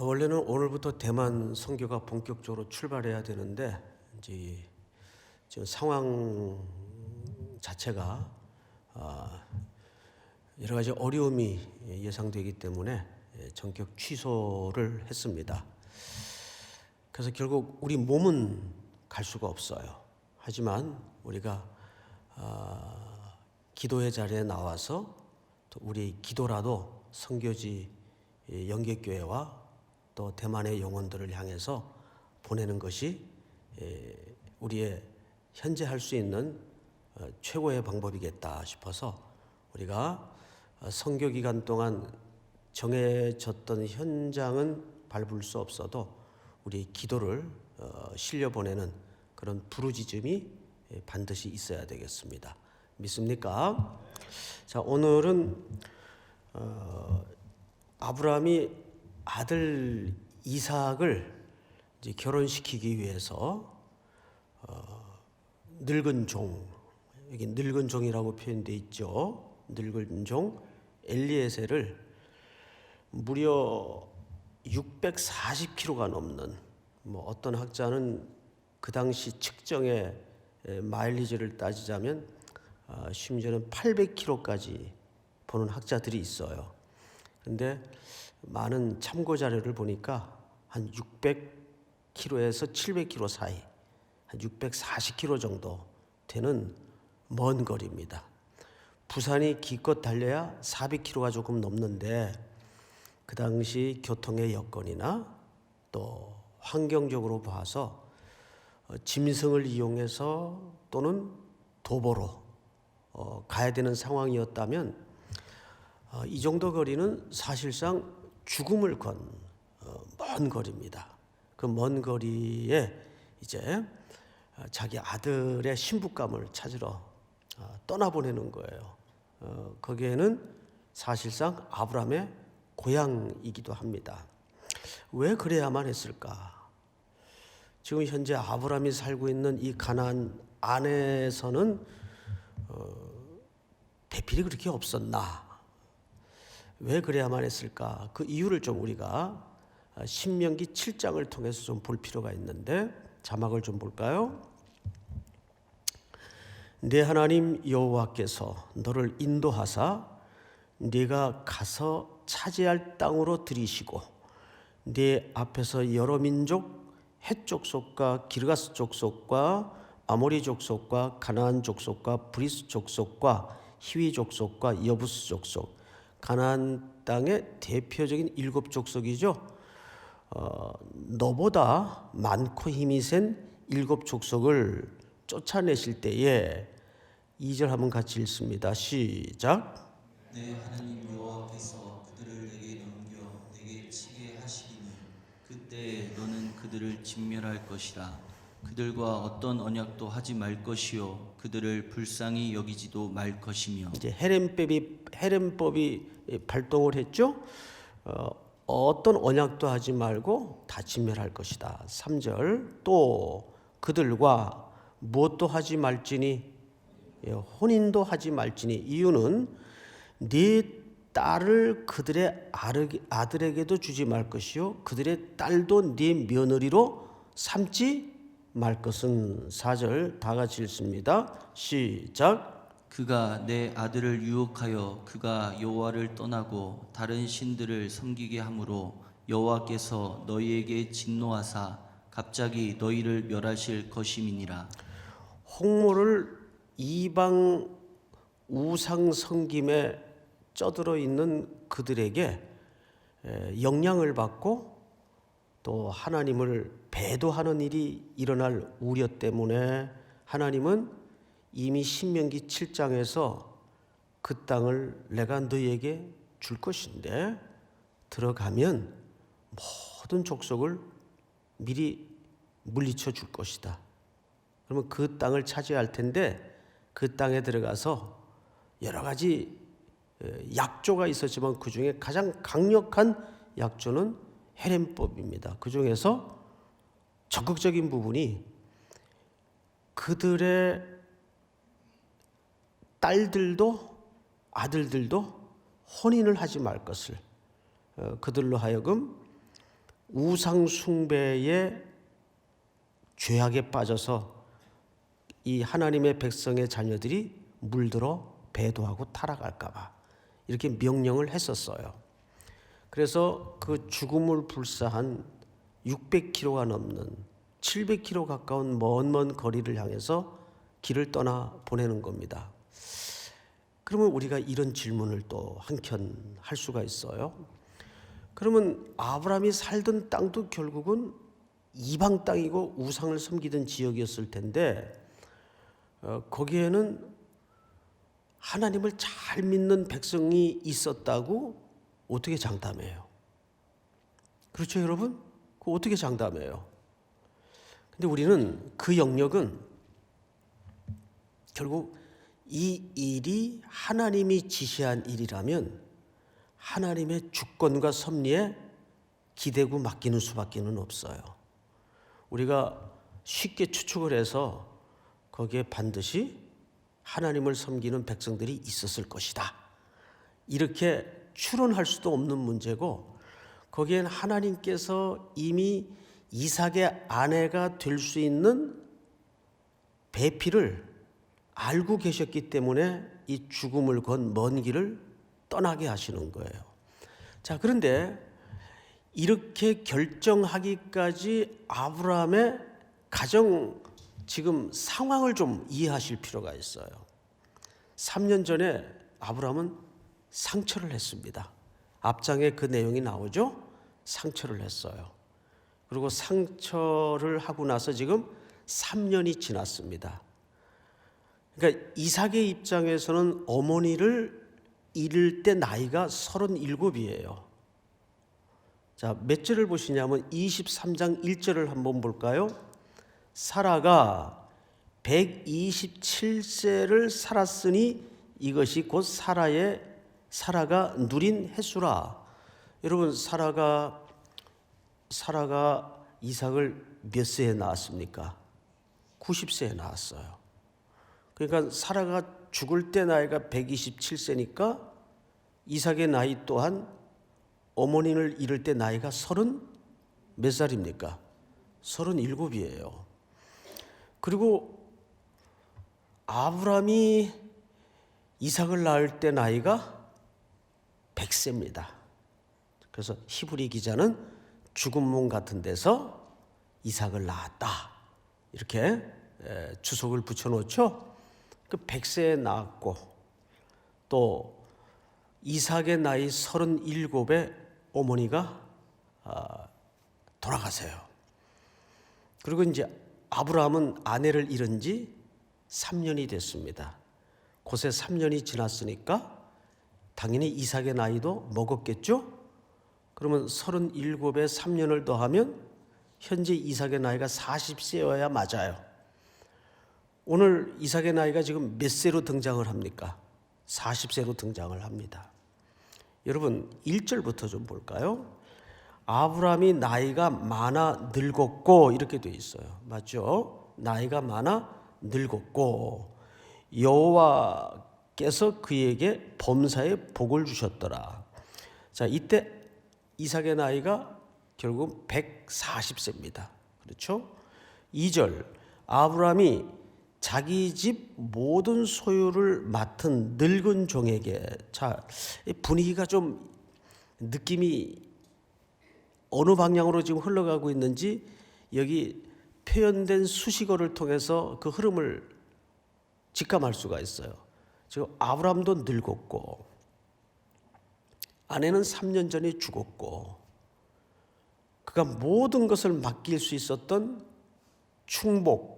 원래는 오늘부터 대만 선교가 본격적으로 출발해야 되는데 이제 지금 상황 자체가 여러 가지 어려움이 예상되기 때문에 전격 취소를 했습니다. 그래서 결국 우리 몸은 갈 수가 없어요. 하지만 우리가 기도의 자리에 나와서 또 우리 기도라도 선교지 영계교회와 또 대만의 영혼들을 향해서 보내는 것이 우리의 현재 할 수 있는 최고의 방법이겠다 싶어서 우리가 선교 기간 동안 정해졌던 현장은 밟을 수 없어도 우리 기도를 실려보내는 그런 부르짖음이 반드시 있어야 되겠습니다. 믿습니까? 자, 오늘은 아브라함이 아들 이삭을 이제 결혼시키기 위해서 늙은 종, 여기 늙은 종이라고 표현되어 있죠. 늙은 종 엘리에셀을 무려 640km가 넘는, 어떤 학자는 그 당시 측정의 마일리지를 따지자면 심지어는 800km까지 보는 학자들이 있어요. 그런데 많은 참고 자료를 보니까 한 600km에서 700km 사이, 한 640km 정도 되는 먼 거리입니다. 부산이 기껏 달려야 400km가 조금 넘는데 그 당시 교통의 여건이나 또 환경적으로 봐서 짐승을 이용해서 또는 도보로 가야 되는 상황이었다면 이 정도 거리는 사실상 죽음을 건 먼 거리입니다. 그 먼 거리에 이제 자기 아들의 신부감을 찾으러 떠나보내는 거예요. 거기에는 사실상 아브라함의 고향이기도 합니다. 왜 그래야만 했을까? 지금 현재 아브라함이 살고 있는 이 가나안 안에서는 배필이 그렇게 없었나? 왜 그래야만 했을까? 그 이유를 좀 우리가 신명기 7장을 통해서 좀 볼 필요가 있는데, 자막을 좀 볼까요? 네 하나님 여호와께서 너를 인도하사 네가 가서 차지할 땅으로 들이시고 네 앞에서 여러 민족 헷 족속과 기르가스 족속과 아모리 족속과 가나안 족속과 브리스 족속과 히위 족속과 여부스 족속, 가나안 땅의 대표적인 7 족속이죠. 너보다 많고 힘이 센 7 족속을 쫓아내실 때에 2절 한번 같이 읽습니다. 시작. 내 하나님 여호와께서 그들을 내게 넘겨 내게 치게 하시리니 그때 너는 그들을 진멸할 것이라. 그들과 어떤 언약도 하지 말 것이요 그들을 불쌍히 여기지도 말 것이며. 이제 헤렘법이 발동을 했죠. 어떤 언약도 하지 말고 다 진멸할 것이다. 3절. 또 그들과 무엇도 하지 말지니, 혼인도 하지 말지니. 이유는 네 딸을 그들의 아들에게도 주지 말 것이요 그들의 딸도 네 며느리로 삼지 말 것은. 4절 다 같이 읽습니다. 시작. 그가 내 아들을 유혹하여 그가 여호와를 떠나고 다른 신들을 섬기게 하므로 여호와께서 너희에게 진노하사 갑자기 너희를 멸하실 것임이니라. 홍모를 이방 우상 섬김에 쩌들어 있는 그들에게 영향을 받고 또 하나님을 배도하는 일이 일어날 우려 때문에 하나님은 이미 신명기 7장에서 그 땅을 내가 너희에게 줄 것인데 들어가면 모든 족속을 미리 물리쳐 줄 것이다. 그러면 그 땅을 차지할 텐데 그 땅에 들어가서 여러 가지 약조가 있었지만 그 중에 가장 강력한 약조는 헤렘법입니다. 그 중에서 적극적인 부분이 그들의 딸들도 아들들도 혼인을 하지 말 것을, 그들로 하여금 우상 숭배의 죄악에 빠져서 이 하나님의 백성의 자녀들이 물들어 배도하고 타락할까 봐 이렇게 명령을 했었어요. 그래서 그 죽음을 불사한 600km가 넘는 700km 가까운 먼 거리를 향해서 길을 떠나 보내는 겁니다. 그러면 우리가 이런 질문을 또 한켠 할 수가 있어요. 그러면 아브라함이 살던 땅도 결국은 이방 땅이고 우상을 섬기던 지역이었을 텐데 거기에는 하나님을 잘 믿는 백성이 있었다고 어떻게 장담해요? 그렇죠, 여러분? 그거 어떻게 장담해요? 근데 우리는 그 영역은 결국 이 일이 하나님이 지시한 일이라면 하나님의 주권과 섭리에 기대고 맡기는 수밖에는 없어요. 우리가 쉽게 추측을 해서 거기에 반드시 하나님을 섬기는 백성들이 있었을 것이다, 이렇게 추론할 수도 없는 문제고, 거기엔 하나님께서 이미 이삭의 아내가 될 수 있는 배필을 알고 계셨기 때문에 이 죽음을 건 먼 길을 떠나게 하시는 거예요. 자, 그런데 이렇게 결정하기까지 아브라함의 가정 지금 상황을 좀 이해하실 필요가 있어요. 3년 전에 아브라함은 상처를 했습니다. 앞장에 그 내용이 나오죠? 상처를 했어요. 그리고 상처를 하고 나서 지금 3년이 지났습니다. 그러니까 이삭의 입장에서는 어머니를 잃을 때 나이가 37이에요. 자, 몇 절을 보시냐면 23장 1절을 한번 볼까요? 사라가 127세를 살았으니 이것이 곧 사라가 누린 횟수라. 여러분, 사라가 이삭을 몇 세에 낳았습니까? 90세에 낳았어요. 그러니까 사라가 죽을 때 나이가 127세니까 이삭의 나이 또한 어머니를 잃을 때 나이가 30 몇 살입니까? 37이에요. 그리고 아브라함이 이삭을 낳을 때 나이가 100세입니다. 그래서 히브리 기자는 죽은 몸 같은 데서 이삭을 낳았다, 이렇게 주석을 붙여놓죠. 그 100세에 낳았고, 또 이삭의 나이 37에 어머니가 돌아가세요. 그리고 이제 아브라함은 아내를 잃은 지 3년이 됐습니다. 곧새 3년이 지났으니까 당연히 이삭의 나이도 먹었겠죠? 그러면 37에 3년을 더하면 현재 이삭의 나이가 40세여야 맞아요. 오늘 이삭의 나이가 지금 몇 세로 등장을 합니까? 40세로 등장을 합니다. 여러분, 1절부터 좀 볼까요? 아브라함이 나이가 많아 늙었고, 이렇게 돼 있어요. 맞죠? 나이가 많아 늙었고 여호와께서 그에게 범사에 복을 주셨더라. 자, 이때 이삭의 나이가 결국 140세입니다. 그렇죠? 2절, 아브라함이 자기 집 모든 소유를 맡은 늙은 종에게. 자, 분위기가 좀 느낌이 어느 방향으로 지금 흘러가고 있는지 여기 표현된 수식어를 통해서 그 흐름을 직감할 수가 있어요. 지금 아브라함도 늙었고, 아내는 3년 전에 죽었고, 그가 모든 것을 맡길 수 있었던 충복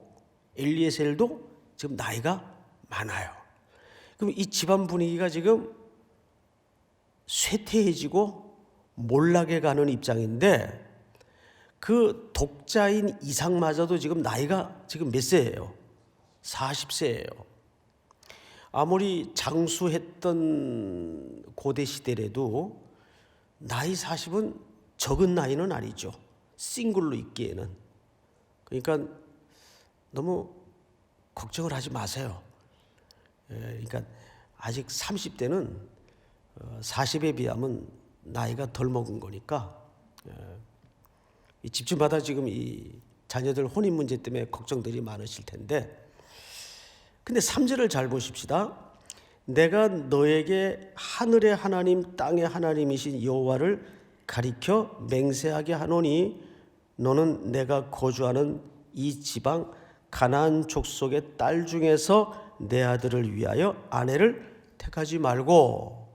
엘리에셀도 지금 나이가 많아요. 그럼 이 집안 분위기가 지금 쇠퇴해지고 몰락해 가는 입장인데, 그 독자인 이삭마저도 지금 나이가 지금 몇 세예요? 40세예요. 아무리 장수했던 고대 시대라도 나이 40은 적은 나이는 아니죠. 싱글로 있기에는. 그러니까 너무 걱정을 하지 마세요. 그러니까 아직 30대는 40에 비하면 나이가 덜 먹은 거니까 이 집집마다 지금 이 자녀들 혼인 문제 때문에 걱정들이 많으실 텐데, 근데 3절을 잘 보십시다. 내가 너에게 하늘의 하나님 땅의 하나님이신 여호와를 가리켜 맹세하게 하노니 너는 내가 거주하는 이 지방 가나안 족속의 딸 중에서 내 아들을 위하여 아내를 택하지 말고.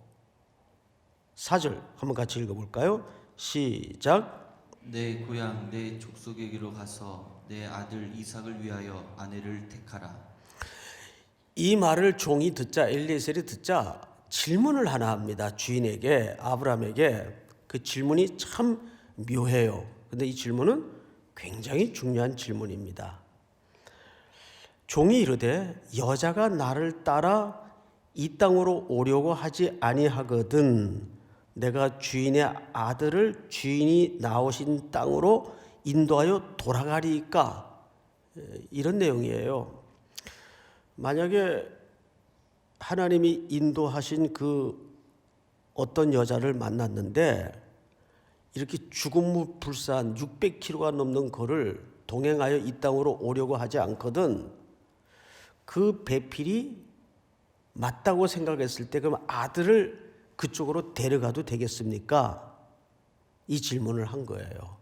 4절 한번 같이 읽어볼까요? 시작. 내 고향 내 족속에게로 가서 내 아들 이삭을 위하여 아내를 택하라. 이 말을 종이 듣자, 엘리에셀이 듣자 질문을 하나 합니다. 주인에게, 아브라함에게. 그 질문이 참 묘해요. 근데 이 질문은 굉장히 중요한 질문입니다. 종이 이르되 여자가 나를 따라 이 땅으로 오려고 하지 아니하거든 내가 주인의 아들을 주인이 나오신 땅으로 인도하여 돌아가리이까. 이런 내용이에요. 만약에 하나님이 인도하신 그 어떤 여자를 만났는데 이렇게 주공무불사한 600km가 넘는 거를 동행하여 이 땅으로 오려고 하지 않거든, 그 배필이 맞다고 생각했을 때 그럼 아들을 그쪽으로 데려가도 되겠습니까? 이 질문을 한 거예요.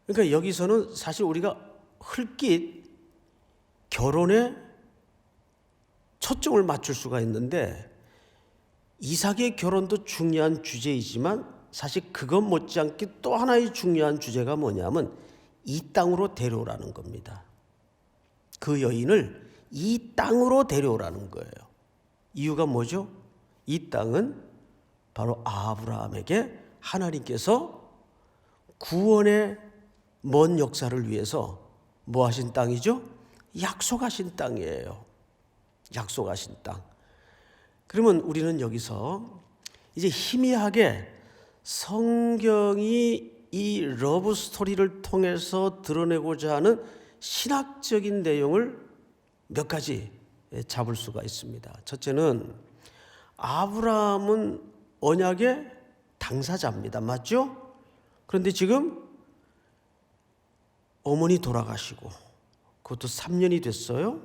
그러니까 여기서는 사실 우리가 흘낏 결혼에 초점을 맞출 수가 있는데, 이삭의 결혼도 중요한 주제이지만 사실 그것 못지않게 또 하나의 중요한 주제가 뭐냐면 이 땅으로 데려오라는 겁니다. 그 여인을 이 땅으로 데려오라는 거예요. 이유가 뭐죠? 이 땅은 바로 아브라함에게 하나님께서 구원의 먼 역사를 위해서 뭐 하신 땅이죠? 약속하신 땅이에요. 약속하신 땅. 그러면 우리는 여기서 이제 희미하게 성경이 이 러브 스토리를 통해서 드러내고자 하는 신학적인 내용을 몇 가지 잡을 수가 있습니다. 첫째는 아브라함은 언약의 당사자입니다. 맞죠? 그런데 지금 어머니 돌아가시고 그것도 3년이 됐어요.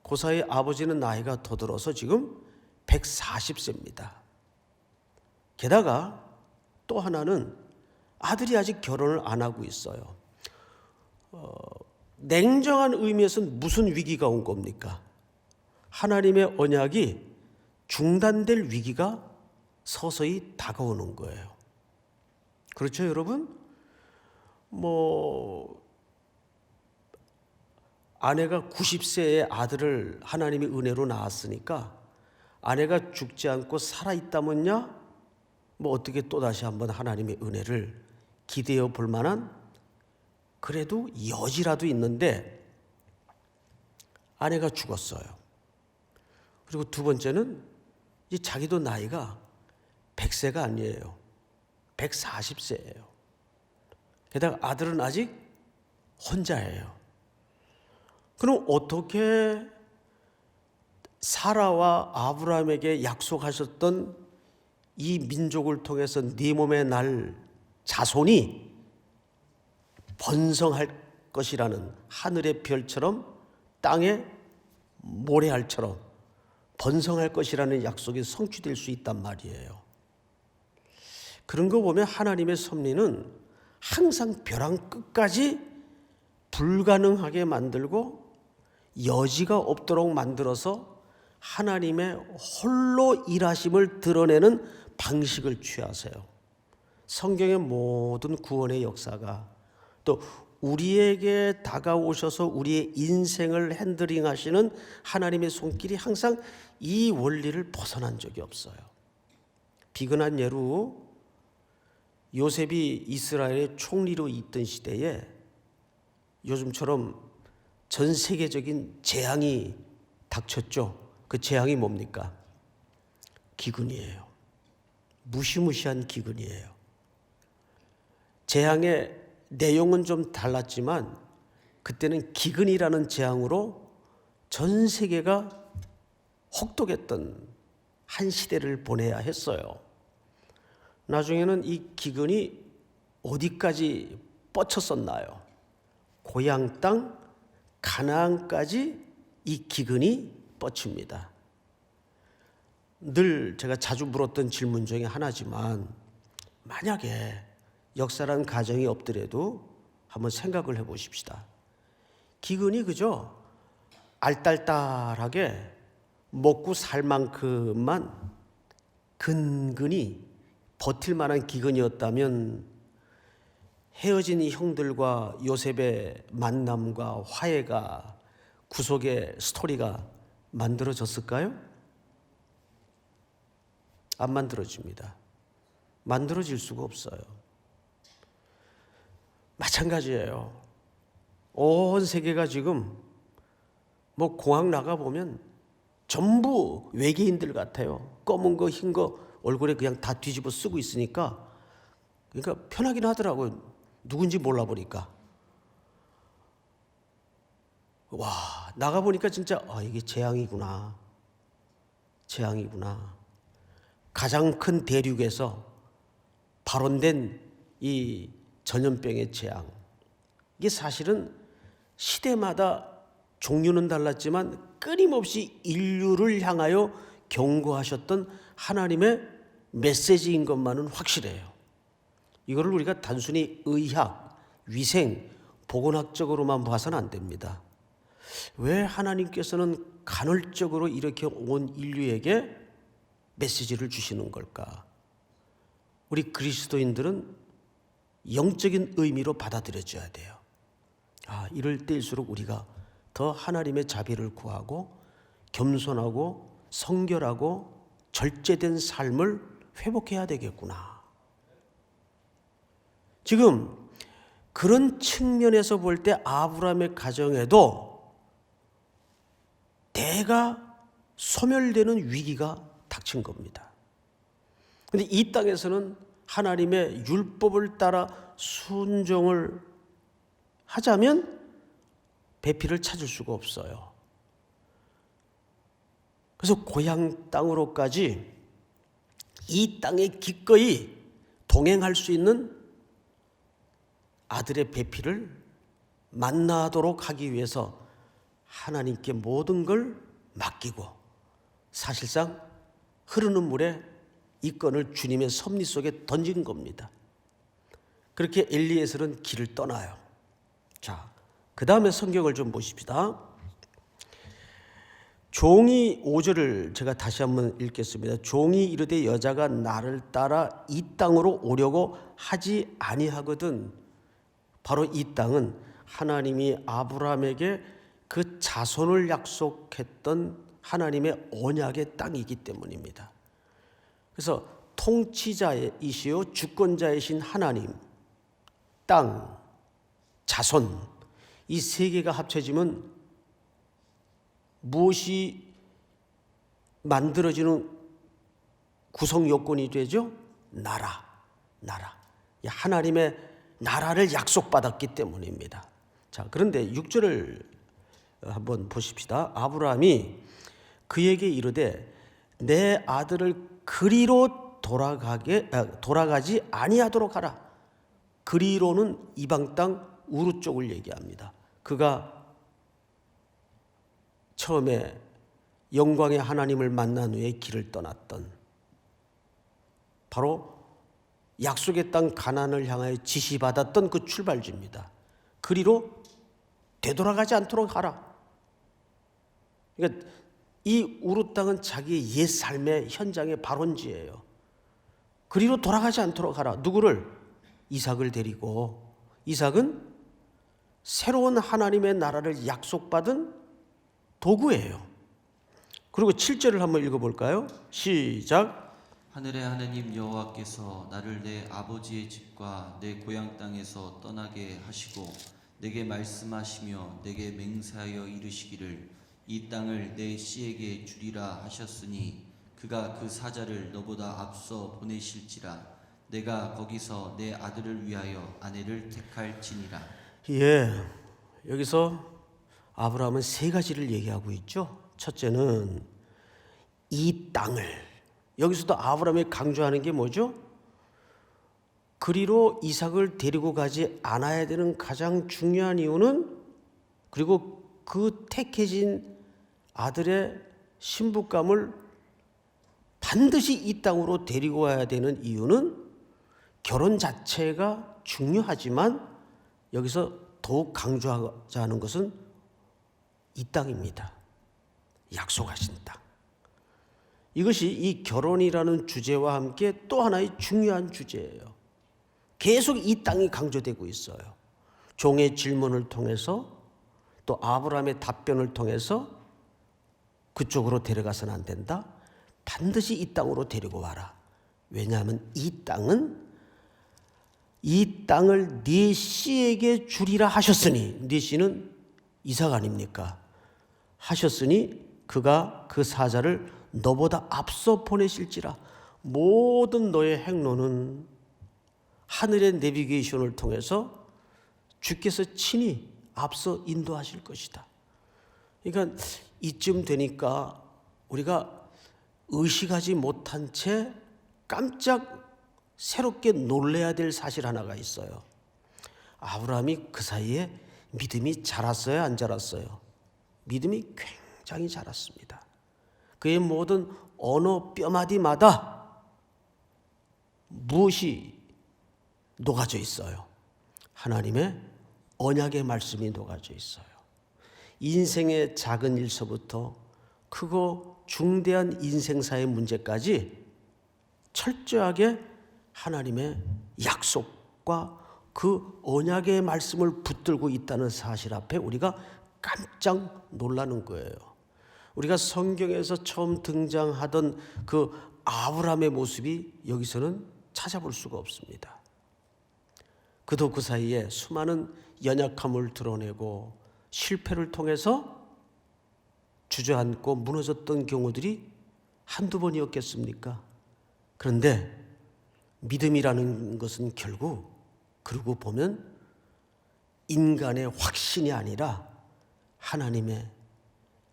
그 사이에 아버지는 나이가 더 들어서 지금 140세입니다. 게다가 또 하나는 아들이 아직 결혼을 안 하고 있어요. 냉정한 의미에서는 무슨 위기가 온 겁니까? 하나님의 언약이 중단될 위기가 서서히 다가오는 거예요. 그렇죠, 여러분? 아내가 90세의 아들을 하나님의 은혜로 낳았으니까 아내가 죽지 않고 살아있다면야 어떻게 또다시 한번 하나님의 은혜를 기대어 볼 만한 그래도 여지라도 있는데 아내가 죽었어요. 그리고 두 번째는 이제 자기도 나이가 100세가 아니에요. 140세예요. 게다가 아들은 아직 혼자예요. 그럼 어떻게 사라와 아브라함에게 약속하셨던 이 민족을 통해서 네 몸에 날 자손이 번성할 것이라는 하늘의 별처럼 땅의 모래알처럼 번성할 것이라는 약속이 성취될 수 있단 말이에요. 그런 거 보면 하나님의 섭리는 항상 벼랑 끝까지 불가능하게 만들고 여지가 없도록 만들어서 하나님의 홀로 일하심을 드러내는 방식을 취하세요. 성경의 모든 구원의 역사가 또 우리에게 다가오셔서 우리의 인생을 핸들링 하시는 하나님의 손길이 항상 이 원리를 벗어난 적이 없어요. 비근한 예로 요셉이 이스라엘의 총리로 있던 시대에 요즘처럼 전 세계적인 재앙이 닥쳤죠. 그 재앙이 뭡니까? 기근이에요. 무시무시한 기근이에요. 재앙의 내용은 좀 달랐지만 그때는 기근이라는 재앙으로 전 세계가 혹독했던 한 시대를 보내야 했어요. 나중에는 이 기근이 어디까지 뻗쳤었나요? 고향 땅 가나안까지 이 기근이 뻗칩니다. 늘 제가 자주 물었던 질문 중에 하나지만, 만약에 역사란 가정이 없더라도 한번 생각을 해보십시다. 기근이 그저 알딸딸하게 먹고 살 만큼만 근근히 버틸 만한 기근이었다면 헤어진 이 형들과 요셉의 만남과 화해가, 구속의 스토리가 만들어졌을까요? 안 만들어집니다. 만들어질 수가 없어요. 마찬가지예요. 온 세계가 지금 뭐 공항 나가보면 전부 외계인들 같아요. 검은 거, 흰 거 얼굴에 그냥 다 뒤집어 쓰고 있으니까, 그러니까 편하긴 하더라고요. 누군지 몰라보니까. 와, 나가보니까 진짜 이게 재앙이구나. 재앙이구나. 가장 큰 대륙에서 발원된 이 전염병의 재앙. 이게 사실은 시대마다 종류는 달랐지만 끊임없이 인류를 향하여 경고하셨던 하나님의 메시지인 것만은 확실해요. 이거를 우리가 단순히 의학, 위생, 보건학적으로만 봐서는 안 됩니다. 왜 하나님께서는 간헐적으로 이렇게 온 인류에게 메시지를 주시는 걸까? 우리 그리스도인들은 영적인 의미로 받아들여져야 돼요. 이럴 때일수록 우리가 더 하나님의 자비를 구하고 겸손하고 성결하고 절제된 삶을 회복해야 되겠구나. 지금 그런 측면에서 볼 때 아브라함의 가정에도 대가 소멸되는 위기가 닥친 겁니다. 그런데 이 땅에서는 하나님의 율법을 따라 순종을 하자면 배필을 찾을 수가 없어요. 그래서 고향 땅으로까지 이 땅에 기꺼이 동행할 수 있는 아들의 배필을 만나도록 하기 위해서 하나님께 모든 걸 맡기고 사실상 흐르는 물에 이 건을 주님의 섭리 속에 던진 겁니다. 그렇게 엘리에셀은 길을 떠나요. 자, 그 다음에 성경을 좀 보십시다. 종이 5절을 제가 다시 한번 읽겠습니다. 종이 이르되 여자가 나를 따라 이 땅으로 오려고 하지 아니하거든. 바로 이 땅은 하나님이 아브라함에게 그 자손을 약속했던 하나님의 언약의 땅이기 때문입니다. 그래서 통치자이시요 주권자이신 하나님, 땅, 자손, 이 세 개가 합쳐지면 무엇이 만들어지는 구성 요건이 되죠? 나라. 하나님의 나라를 약속받았기 때문입니다. 자, 그런데 6절을 한번 보십시다. 아브라함이 그에게 이르되 내 아들을 그리로 돌아가지 아니하도록 하라. 그리로는 이방 땅 우루 쪽을 얘기합니다. 그가 처음에 영광의 하나님을 만난 후에 길을 떠났던, 바로 약속의 땅 가나안을 향하여 지시받았던 그 출발지입니다. 그리로 되돌아가지 않도록 하라. 그러니까 이 우루 땅은 자기의 옛 삶의 현장의 발원지예요. 그리로 돌아가지 않도록 하라. 누구를? 이삭을 데리고. 이삭은 새로운 하나님의 나라를 약속받은 도구예요. 그리고 7절을 한번 읽어볼까요? 시작. 하늘의 하나님 여호와께서 나를 내 아버지의 집과 내 고향 땅에서 떠나게 하시고 내게 말씀하시며 내게 맹세하여 이르시기를 이 땅을 내 씨에게 주리라 하셨으니 그가 그 사자를 너보다 앞서 보내실지라 내가 거기서 내 아들을 위하여 아내를 택할지니라. 여기서 아브라함은 세 가지를 얘기하고 있죠. 첫째는 이 땅을, 여기서도 아브라함이 강조하는 게 뭐죠? 그리로 이삭을 데리고 가지 않아야 되는 가장 중요한 이유는, 그리고 그 택해진 아들의 신부감을 반드시 이 땅으로 데리고 와야 되는 이유는, 결혼 자체가 중요하지만 여기서 더욱 강조하자는 것은 이 땅입니다. 약속하신 땅. 이것이 이 결혼이라는 주제와 함께 또 하나의 중요한 주제예요. 계속 이 땅이 강조되고 있어요. 종의 질문을 통해서, 또 아브라함의 답변을 통해서 그쪽으로 데려가서는 안 된다. 반드시 이 땅으로 데리고 와라. 왜냐하면 이 땅을 네 씨에게 주리라 하셨으니, 네 씨는 이삭 아닙니까? 하셨으니 그가 그 사자를 너보다 앞서 보내실지라. 모든 너의 행로는 하늘의 내비게이션을 통해서 주께서 친히 앞서 인도하실 것이다. 그러니까 이쯤 되니까 우리가 의식하지 못한 채 깜짝 새롭게 놀라야 될 사실 하나가 있어요. 아브라함이 그 사이에 믿음이 자랐어요, 안 자랐어요? 믿음이 굉장히 자랐습니다. 그의 모든 언어 뼈마디마다 무엇이 녹아져 있어요? 하나님의 언약의 말씀이 녹아져 있어요. 인생의 작은 일서부터 크고 중대한 인생사의 문제까지 철저하게 하나님의 약속과 그 언약의 말씀을 붙들고 있다는 사실 앞에 우리가 깜짝 놀라는 거예요. 우리가 성경에서 처음 등장하던 그 아브라함의 모습이 여기서는 찾아볼 수가 없습니다. 그도 그 사이에 수많은 연약함을 드러내고 실패를 통해서 주저앉고 무너졌던 경우들이 한두 번이었겠습니까? 그런데 믿음이라는 것은 결국, 그러고 보면 인간의 확신이 아니라 하나님의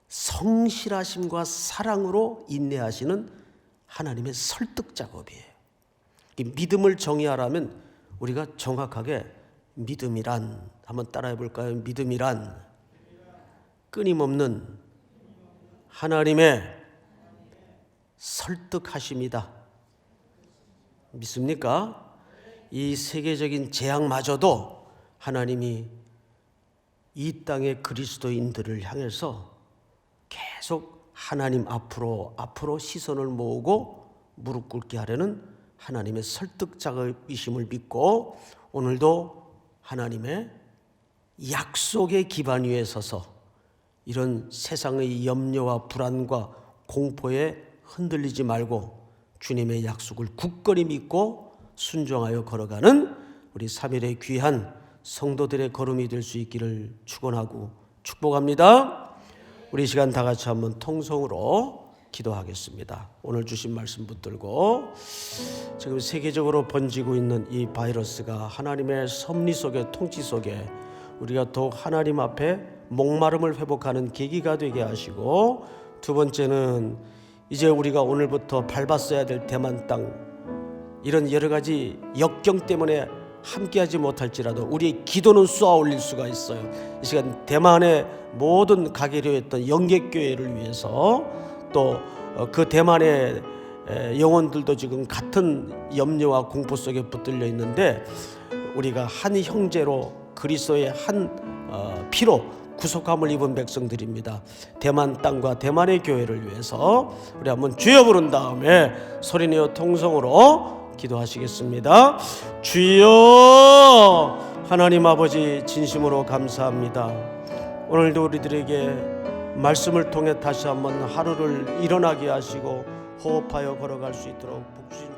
성실하심과 사랑으로 인내하시는 하나님의 설득 작업이에요. 이 믿음을 정의하라면 우리가 정확하게 믿음이란, 한번 따라해 볼까요? 믿음이란 끊임없는 하나님의 설득하심이다. 믿습니까? 이 세계적인 재앙마저도 하나님이 이 땅의 그리스도인들을 향해서 계속 하나님 앞으로 시선을 모으고 무릎 꿇게 하려는 하나님의 설득 작업이심을 믿고, 오늘도 하나님의 약속의 기반 위에 서서 이런 세상의 염려와 불안과 공포에 흔들리지 말고 주님의 약속을 굳건히 믿고 순종하여 걸어가는 우리 3일의 귀한 성도들의 걸음이 될 수 있기를 축원하고 축복합니다. 우리 시간 다 같이 한번 통성으로 기도하겠습니다. 오늘 주신 말씀 붙들고, 지금 세계적으로 번지고 있는 이 바이러스가 하나님의 섭리 속에, 통치 속에 우리가 더욱 하나님 앞에 목마름을 회복하는 계기가 되게 하시고, 두 번째는 이제 우리가 오늘부터 밟았어야 될 대만 땅, 이런 여러 가지 역경 때문에 함께하지 못할지라도 우리의 기도는 쏘아 올릴 수가 있어요. 이 시간 대만의 모든 가계류했던 영객교회를 위해서, 또 그 대만의 영혼들도 지금 같은 염려와 공포 속에 붙들려 있는데, 우리가 한 형제로 그리스도의 한 피로 구속함을 입은 백성들입니다. 대만 땅과 대만의 교회를 위해서 우리 한번 주여 부른 다음에 소리내어 통성으로 기도하시겠습니다. 주여, 하나님 아버지 진심으로 감사합니다. 오늘도 우리들에게 말씀을 통해 다시 한번 하루를 일어나게 하시고 호흡하여 걸어갈 수 있도록 복주신